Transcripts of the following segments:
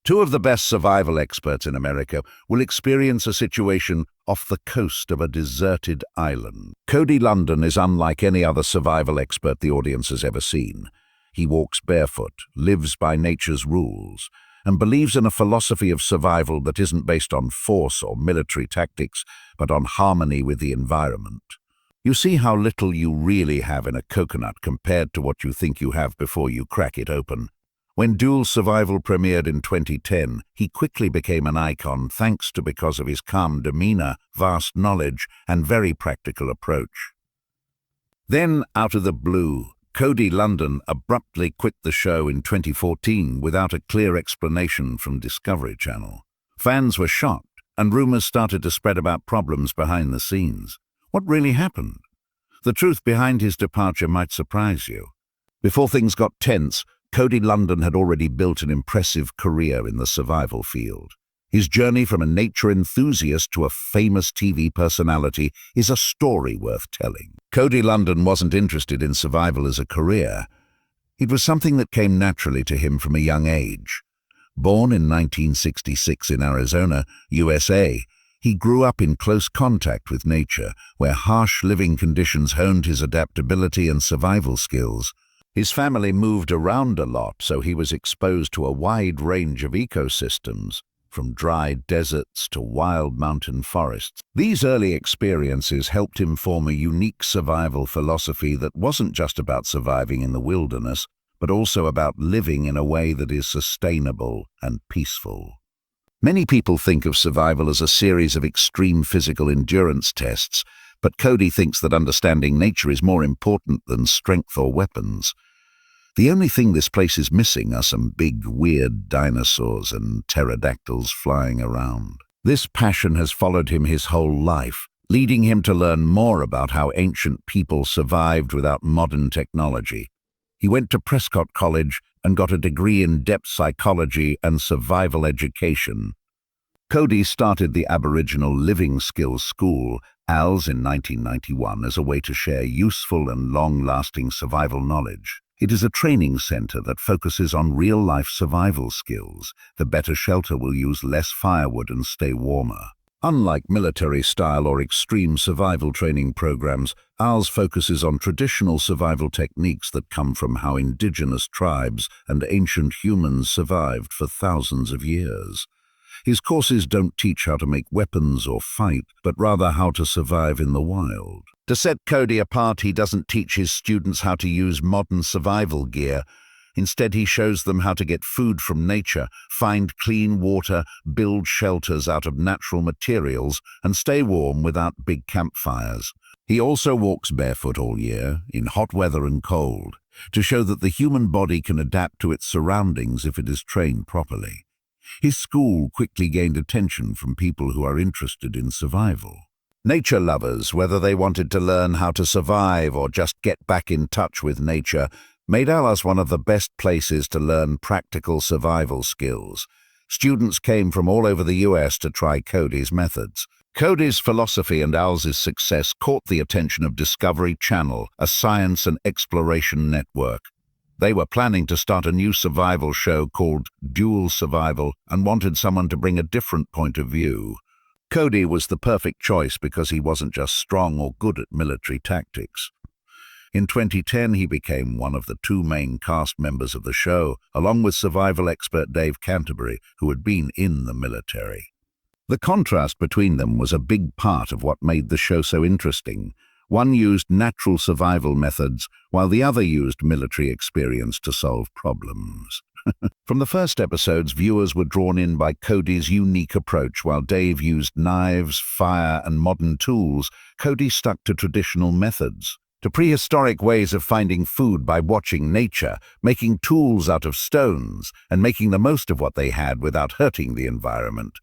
Two of the best survival experts in America will experience a situation off the coast of a deserted island. Cody Lundin is unlike any other survival expert the audience has ever seen. He walks barefoot, lives by nature's rules, and believes in a philosophy of survival that isn't based on force or military tactics, but on harmony with the environment. You see how little you really have in a coconut compared to what you think you have before you crack it open. When Dual Survival premiered in 2010, he quickly became an icon because of his calm demeanor, vast knowledge, and very practical approach. Then, out of the blue, Cody Lundin abruptly quit the show in 2014 without a clear explanation from Discovery Channel. Fans were shocked, and rumors started to spread about problems behind the scenes. What really happened? The truth behind his departure might surprise you. Before things got tense, Cody Lundin had already built an impressive career in the survival field. His journey from a nature enthusiast to a famous TV personality is a story worth telling. Cody Lundin wasn't interested in survival as a career. It was something that came naturally to him from a young age. Born in 1966 in Arizona, USA, he grew up in close contact with nature, where harsh living conditions honed his adaptability and survival skills. His family moved around a lot, so he was exposed to a wide range of ecosystems, from dry deserts to wild mountain forests. These early experiences helped him form a unique survival philosophy that wasn't just about surviving in the wilderness, but also about living in a way that is sustainable and peaceful. Many people think of survival as a series of extreme physical endurance tests, but Cody thinks that understanding nature is more important than strength or weapons. The only thing this place is missing are some big, weird dinosaurs and pterodactyls flying around. This passion has followed him his whole life, leading him to learn more about how ancient people survived without modern technology. He went to Prescott College and got a degree in depth psychology and survival education. Cody started the Aboriginal Living Skills School, ALS, in 1991 as a way to share useful and long-lasting survival knowledge. It is a training center that focuses on real-life survival skills. The better shelter will use less firewood and stay warmer. Unlike military-style or extreme survival training programs, ALS focuses on traditional survival techniques that come from how indigenous tribes and ancient humans survived for thousands of years. His courses don't teach how to make weapons or fight, but rather how to survive in the wild. To set Cody apart, he doesn't teach his students how to use modern survival gear. Instead, he shows them how to get food from nature, find clean water, build shelters out of natural materials, and stay warm without big campfires. He also walks barefoot all year, in hot weather and cold, to show that the human body can adapt to its surroundings if it is trained properly. His school quickly gained attention from people who are interested in survival. Nature lovers, whether they wanted to learn how to survive or just get back in touch with nature, made ALS one of the best places to learn practical survival skills. Students came from all over the US to try Cody's methods. Cody's philosophy and ALS's success caught the attention of Discovery Channel, a science and exploration network. They were planning to start a new survival show called Dual Survival and wanted someone to bring a different point of view. Cody was the perfect choice because he wasn't just strong or good at military tactics. In 2010, he became one of the two main cast members of the show, along with survival expert Dave Canterbury, who had been in the military. The contrast between them was a big part of what made the show so interesting. One used natural survival methods, while the other used military experience to solve problems. From the first episodes, viewers were drawn in by Cody's unique approach. While Dave used knives, fire, and modern tools, Cody stuck to traditional methods, to prehistoric ways of finding food by watching nature, making tools out of stones, and making the most of what they had without hurting the environment.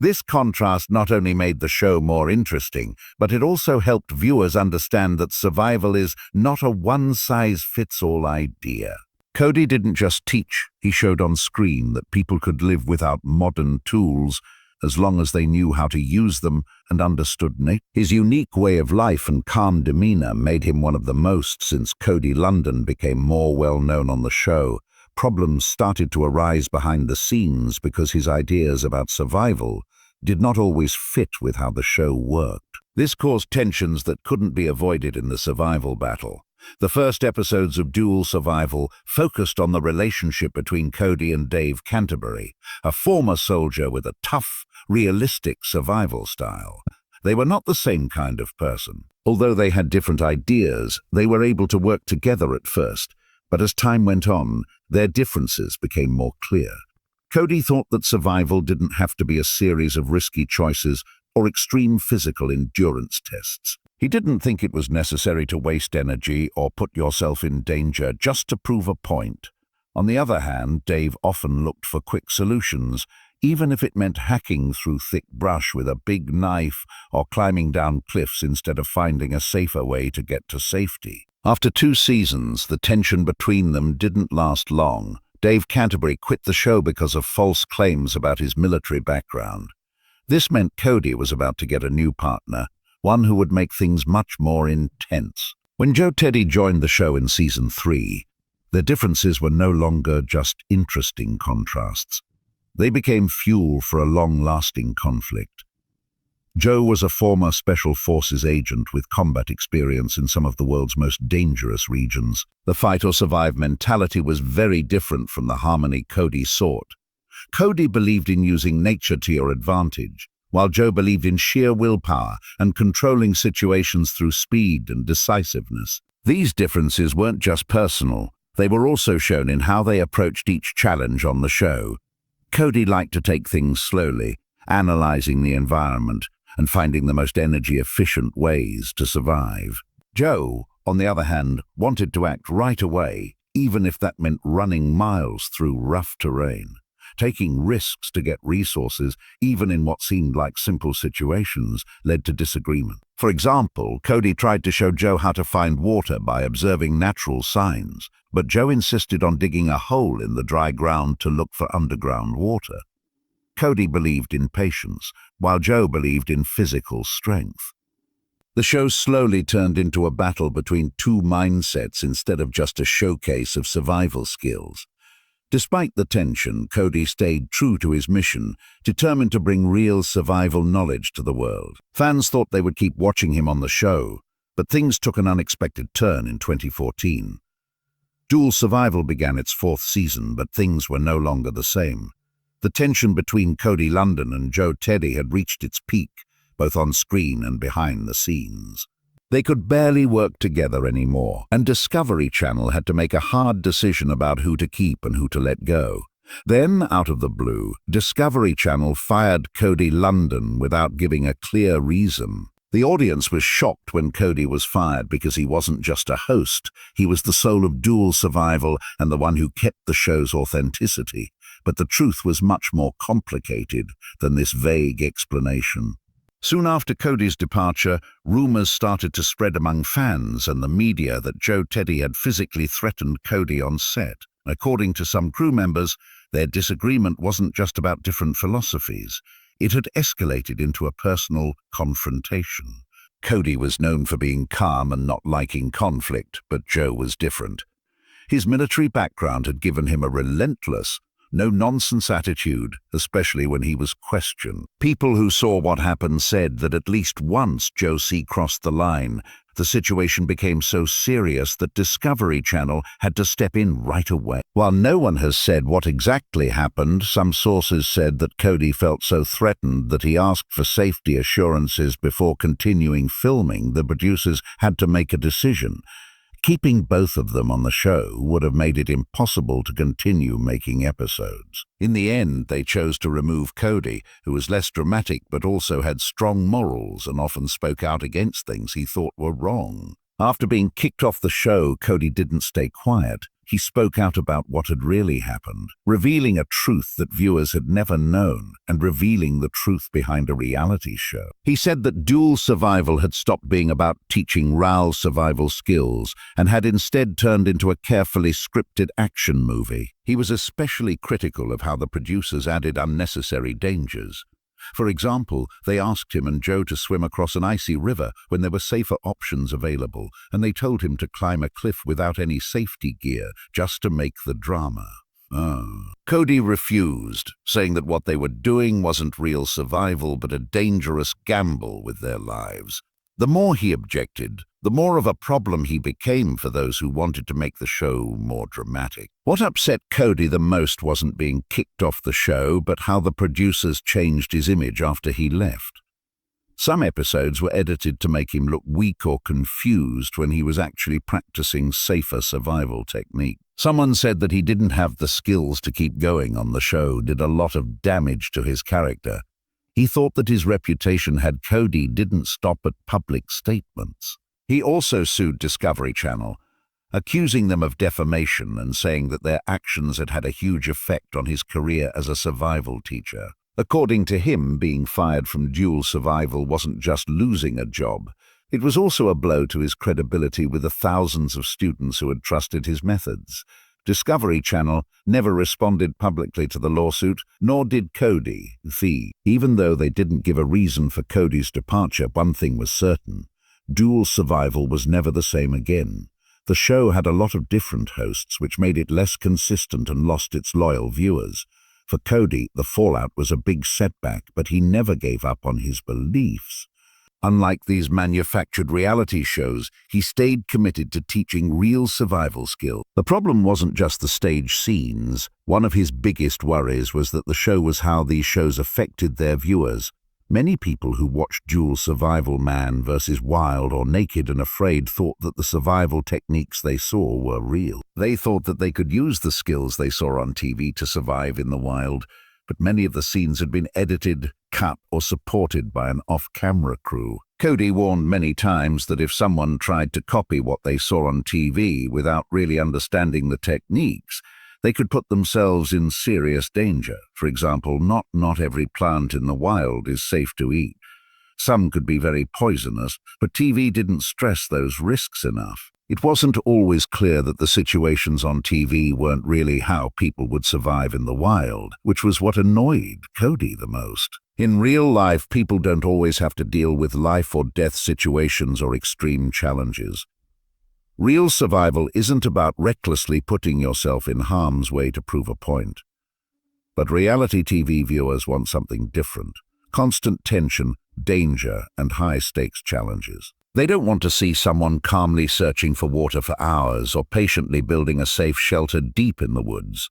This contrast not only made the show more interesting, but it also helped viewers understand that survival is not a one-size-fits-all idea. Cody didn't just teach, he showed on screen that people could live without modern tools as long as they knew how to use them and understood nature. His unique way of life and calm demeanor made him one of the most since Cody Lundin became more well-known on the show. problems started to arise behind the scenes because his ideas about survival did not always fit with how the show worked. This caused tensions that couldn't be avoided in the survival battle. The first episodes of Dual Survival focused on the relationship between Cody and Dave Canterbury, a former soldier with a tough, realistic survival style. They were not the same kind of person. Although they had different ideas, they were able to work together at first, but as time went on, their differences became more clear. Cody thought that survival didn't have to be a series of risky choices or extreme physical endurance tests. He didn't think it was necessary to waste energy or put yourself in danger just to prove a point. On the other hand, Dave often looked for quick solutions, even if it meant hacking through thick brush with a big knife or climbing down cliffs instead of finding a safer way to get to safety. After 2 seasons, the tension between them didn't last long. Dave Canterbury quit the show because of false claims about his military background. This meant Cody was about to get a new partner, one who would make things much more intense. When Joe Teddy joined the show in season 3, their differences were no longer just interesting contrasts. They became fuel for a long-lasting conflict. Joe was a former Special Forces agent with combat experience in some of the world's most dangerous regions. The fight-or-survive mentality was very different from the harmony Cody sought. Cody believed in using nature to your advantage, while Joe believed in sheer willpower and controlling situations through speed and decisiveness. These differences weren't just personal, they were also shown in how they approached each challenge on the show. Cody liked to take things slowly, analyzing the environment and finding the most energy-efficient ways to survive. Joe, on the other hand, wanted to act right away, even if that meant running miles through rough terrain. Taking risks to get resources, even in what seemed like simple situations, led to disagreement. For example, Cody tried to show Joe how to find water by observing natural signs, but Joe insisted on digging a hole in the dry ground to look for underground water. Cody believed in patience, while Joe believed in physical strength. The show slowly turned into a battle between 2 mindsets instead of just a showcase of survival skills. Despite the tension, Cody stayed true to his mission, determined to bring real survival knowledge to the world. Fans thought they would keep watching him on the show, but things took an unexpected turn in 2014. Dual Survival began its 4th season, but things were no longer the same. The tension between Cody Lundin and Joe Teddy had reached its peak, both on screen and behind the scenes. They could barely work together anymore, and Discovery Channel had to make a hard decision about who to keep and who to let go. Then, out of the blue, Discovery Channel fired Cody Lundin without giving a clear reason. The audience was shocked when Cody was fired because he wasn't just a host, he was the soul of Dual Survival and the one who kept the show's authenticity. But the truth was much more complicated than this vague explanation. Soon after Cody's departure, rumors started to spread among fans and the media that Joe Teddy had physically threatened Cody on set. According to some crew members, their disagreement wasn't just about different philosophies. It had escalated into a personal confrontation. Cody was known for being calm and not liking conflict, but Joe was different. His military background had given him a relentless, no-nonsense attitude, especially when he was questioned. People who saw what happened said that at least once Joe crossed the line, the situation became so serious that Discovery Channel had to step in right away. While no one has said what exactly happened, some sources said that Cody felt so threatened that he asked for safety assurances before continuing filming. The producers had to make a decision. Keeping both of them on the show would have made it impossible to continue making episodes. In the end, they chose to remove Cody, who was less dramatic but also had strong morals and often spoke out against things he thought were wrong. After being kicked off the show, Cody didn't stay quiet. He spoke out about what had really happened, revealing a truth that viewers had never known and revealing the truth behind a reality show. He said that Dual Survival had stopped being about teaching raw survival skills and had instead turned into a carefully scripted action movie. He was especially critical of how the producers added unnecessary dangers. For example, they asked him and Joe to swim across an icy river when there were safer options available, and they told him to climb a cliff without any safety gear just to make the drama. Cody refused, saying that what they were doing wasn't real survival but a dangerous gamble with their lives. The more he objected, the more of a problem he became for those who wanted to make the show more dramatic. What upset Cody the most wasn't being kicked off the show, but how the producers changed his image after he left. Some episodes were edited to make him look weak or confused when he was actually practicing safer survival techniques. Someone said that he didn't have the skills to keep going on the show, did a lot of damage to his character. He thought that his reputation had Cody didn't stop at public statements. He also sued Discovery Channel, accusing them of defamation and saying that their actions had had a huge effect on his career as a survival teacher. According to him, being fired from Dual Survival wasn't just losing a job. It was also a blow to his credibility with the thousands of students who had trusted his methods. Discovery Channel never responded publicly to the lawsuit, nor did Cody. Even though they didn't give a reason for Cody's departure, one thing was certain. Dual Survival was never the same again. The show had a lot of different hosts, which made it less consistent and lost its loyal viewers. For Cody, the fallout was a big setback, but he never gave up on his beliefs. Unlike these manufactured reality shows, he stayed committed to teaching real survival skills. The problem wasn't just the stage scenes. One of his biggest worries was that the show was how these shows affected their viewers. Many people who watched Dual Survival Man vs. Wild or Naked and Afraid thought that the survival techniques they saw were real. They thought that they could use the skills they saw on TV to survive in the wild, but many of the scenes had been edited, cut, or supported by an off-camera crew. Cody warned many times that if someone tried to copy what they saw on TV without really understanding the techniques, they could put themselves in serious danger. For example, not every plant in the wild is safe to eat. Some could be very poisonous, but TV didn't stress those risks enough. It wasn't always clear that the situations on TV weren't really how people would survive in the wild, which was what annoyed Cody the most. In real life, people don't always have to deal with life or death situations or extreme challenges. Real survival isn't about recklessly putting yourself in harm's way to prove a point. But reality TV viewers want something different: constant tension, danger, and high-stakes challenges. They don't want to see someone calmly searching for water for hours or patiently building a safe shelter deep in the woods.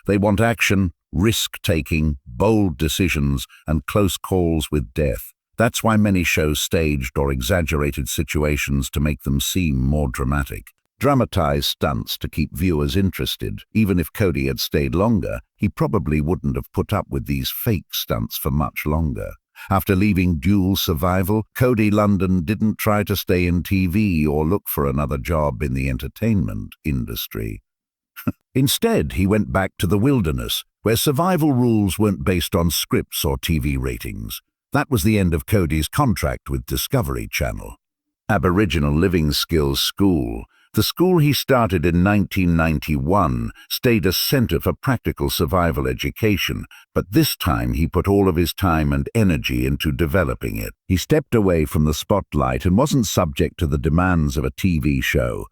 They want action, risk-taking, bold decisions, and close calls with death. That's why many shows staged or exaggerated situations to make them seem more dramatic. Dramatized stunts to keep viewers interested. Even if Cody had stayed longer, he probably wouldn't have put up with these fake stunts for much longer. After leaving Dual Survival, Cody Lundin didn't try to stay in TV or look for another job in the entertainment industry. Instead, he went back to the wilderness, where survival rules weren't based on scripts or TV ratings. That was the end of Cody's contract with Discovery Channel. Aboriginal Living Skills School, the school he started in 1991, stayed a center for practical survival education, but this time he put all of his time and energy into developing it. He stepped away from the spotlight and wasn't subject to the demands of a TV show,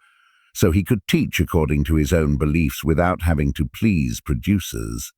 so he could teach according to his own beliefs without having to please producers.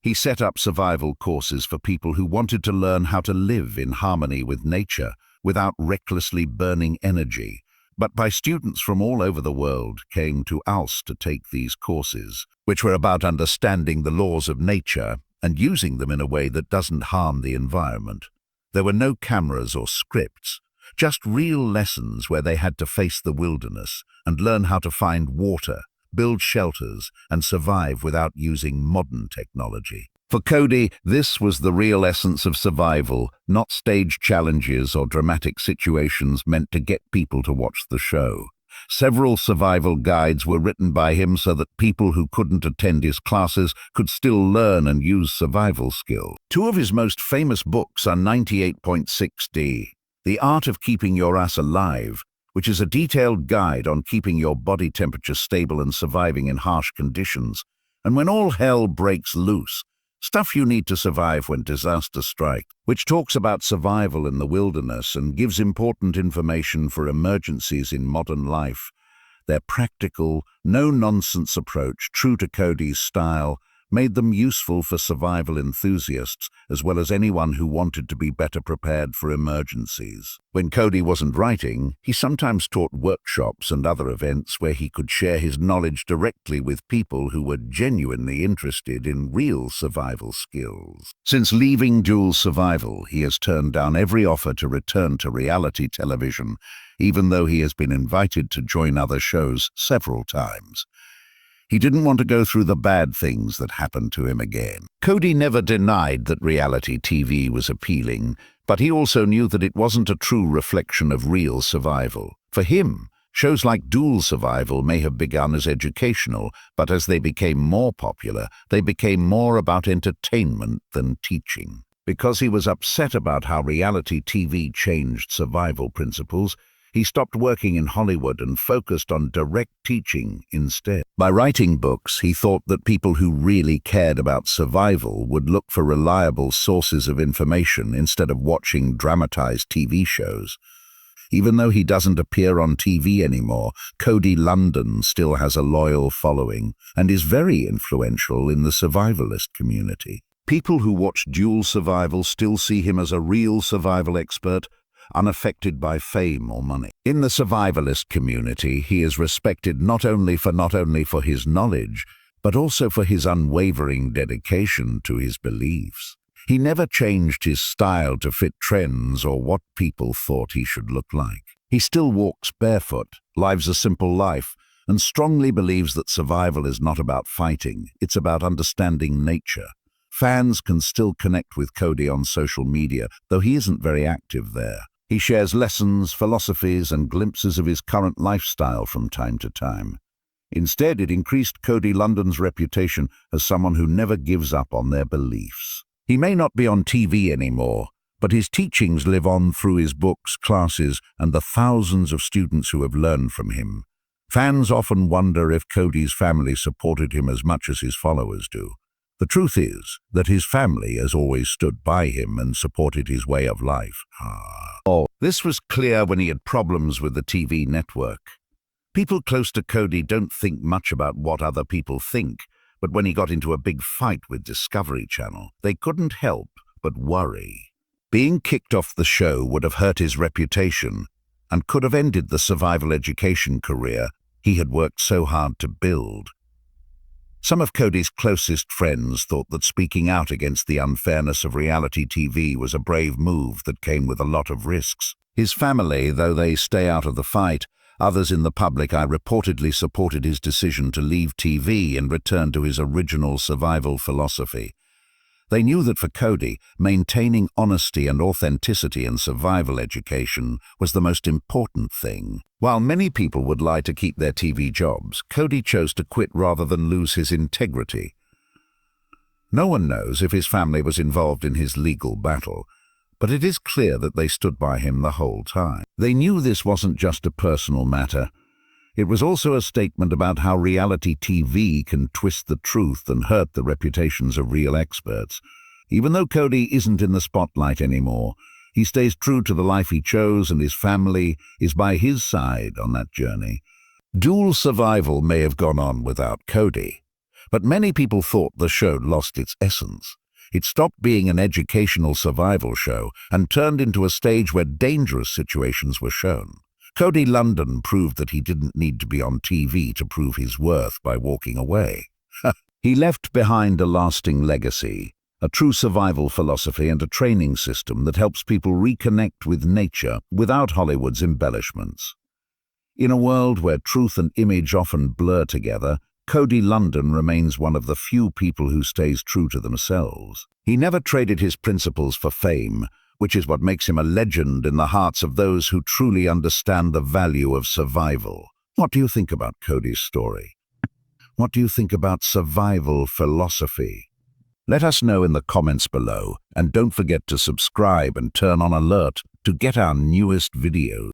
He set up survival courses for people who wanted to learn how to live in harmony with nature without recklessly burning energy. But by students from all over the world came to ULS to take these courses, which were about understanding the laws of nature and using them in a way that doesn't harm the environment. There were no cameras or scripts, just real lessons where they had to face the wilderness and learn how to find water, build shelters, and survive without using modern technology. For Cody, this was the real essence of survival, not staged challenges or dramatic situations meant to get people to watch the show. Several survival guides were written by him so that people who couldn't attend his classes could still learn and use survival skills. Two of his most famous books are 98.6D, The Art of Keeping Your Ass Alive, which is a detailed guide on keeping your body temperature stable and surviving in harsh conditions, and When All Hell Breaks Loose, Stuff You Need to Survive When Disaster Strikes, which talks about survival in the wilderness and gives important information for emergencies in modern life. Their practical, no-nonsense approach, true to Cody's style, made them useful for survival enthusiasts as well as anyone who wanted to be better prepared for emergencies. When Cody wasn't writing, he sometimes taught workshops and other events where he could share his knowledge directly with people who were genuinely interested in real survival skills. Since leaving Dual Survival, he has turned down every offer to return to reality television, even though he has been invited to join other shows several times. He didn't want to go through the bad things that happened to him again. Cody never denied that reality TV was appealing, but he also knew that it wasn't a true reflection of real survival. For him, shows like Dual Survival may have begun as educational, but as they became more popular, they became more about entertainment than teaching. Because he was upset about how reality TV changed survival principles, he stopped working in Hollywood and focused on direct teaching instead. By writing books, he thought that people who really cared about survival would look for reliable sources of information instead of watching dramatized TV shows. Even though he doesn't appear on TV anymore, Cody Lundin still has a loyal following and is very influential in the survivalist community. People who watch Dual Survival still see him as a real survival expert, unaffected by fame or money. In the survivalist community, he is respected not only for his knowledge, but also for his unwavering dedication to his beliefs. He never changed his style to fit trends or what people thought he should look like. He still walks barefoot, lives a simple life, and strongly believes that survival is not about fighting, it's about understanding nature. Fans can still connect with Cody on social media, though he isn't very active there. He shares lessons, philosophies, and glimpses of his current lifestyle from time to time. Instead, it increased Cody Lundin's reputation as someone who never gives up on their beliefs. He may not be on TV anymore, but his teachings live on through his books, classes, and the thousands of students who have learned from him. Fans often wonder if Cody's family supported him as much as his followers do. The truth is that his family has always stood by him and supported his way of life. This was clear when he had problems with the TV network. People close to Cody don't think much about what other people think, but when he got into a big fight with Discovery Channel, they couldn't help but worry. Being kicked off the show would have hurt his reputation and could have ended the survival education career he had worked so hard to build. Some of Cody's closest friends thought that speaking out against the unfairness of reality TV was a brave move that came with a lot of risks. His family, though they stay out of the fight, others in the public eye reportedly supported his decision to leave TV and return to his original survival philosophy. They knew that for Cody, maintaining honesty and authenticity in survival education was the most important thing. While many people would lie to keep their TV jobs, Cody chose to quit rather than lose his integrity. No one knows if his family was involved in his legal battle, but it is clear that they stood by him the whole time. They knew this wasn't just a personal matter. It was also a statement about how reality TV can twist the truth and hurt the reputations of real experts. Even though Cody isn't in the spotlight anymore, he stays true to the life he chose, and his family is by his side on that journey. Dual Survival may have gone on without Cody, but many people thought the show lost its essence. It stopped being an educational survival show and turned into a stage where dangerous situations were shown. Cody Lundin proved that he didn't need to be on TV to prove his worth by walking away. He left behind a lasting legacy, a true survival philosophy and a training system that helps people reconnect with nature without Hollywood's embellishments. In a world where truth and image often blur together, Cody Lundin remains one of the few people who stays true to themselves. He never traded his principles for fame, which is what makes him a legend in the hearts of those who truly understand the value of survival. What do you think about Cody's story? What do you think about survival philosophy? Let us know in the comments below, and don't forget to subscribe and turn on alert to get our newest videos.